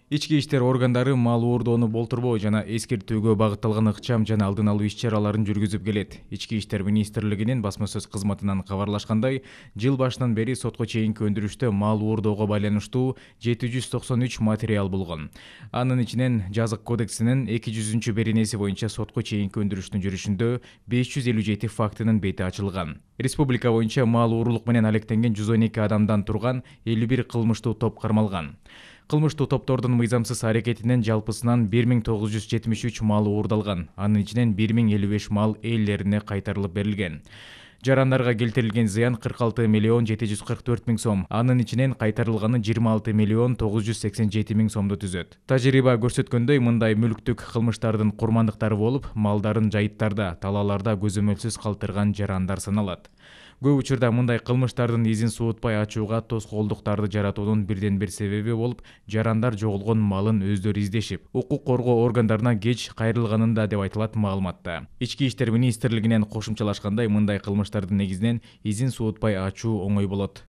Ички иштер органдары мал оордоону болтурбоо жана эскертүүгө багытталган ыкчам жана алдын алуу иш-чараларын жүргүзүп келет. Ички иштер министрлигинин басма сөз кызматынан кабарлашкандай, жыл башынан бери сотко чейинки өндүрүштө мал оордоого байланыштуу 793 материал болгон. Анын ичинен жазык кодексинин 200 беренеси боюнча сотко чейинки өндүрүштүн жүрүшүндө 557 фактынын бети ачылган. Республика боюнча мал оорулук менен алектенген 112 адамдан турган 51 кылмыштуу топ кармалган. Кылмыштуу топтордун мыйзамсыз аракетинен жалпысынан 1973 мал оордалган. Анын ичинен 1055 мал ээлерине кайтарылып берилген. Жарандарга келтирилген зыян 46 миллион 744 миң сом. Анын ичинен кайтарылганы 26 миллион 987 миң сомду түзөт. Тажрыйба көрсөткөндөй, мындай мүлктүк кылмыштардын курмандыктары болуп, малдарын жайыттарда, талааларда көзөмөлсүз калтырган жарандар саналат. Көп учурда мындай кылмыштардын изин суутпай ачууга тоскоолдуктарды жаратуунун бирден бир себеби болуп, жарандар жоголгон малын өздөрү издешип, укук коргоо органдарына кеч кайрылганында деп айтылат маалыматта. Ички иштер министрлигинен кошумчалашкандай, мындай кылмыштардын негизинен изин суутпай ачуу оңой болот.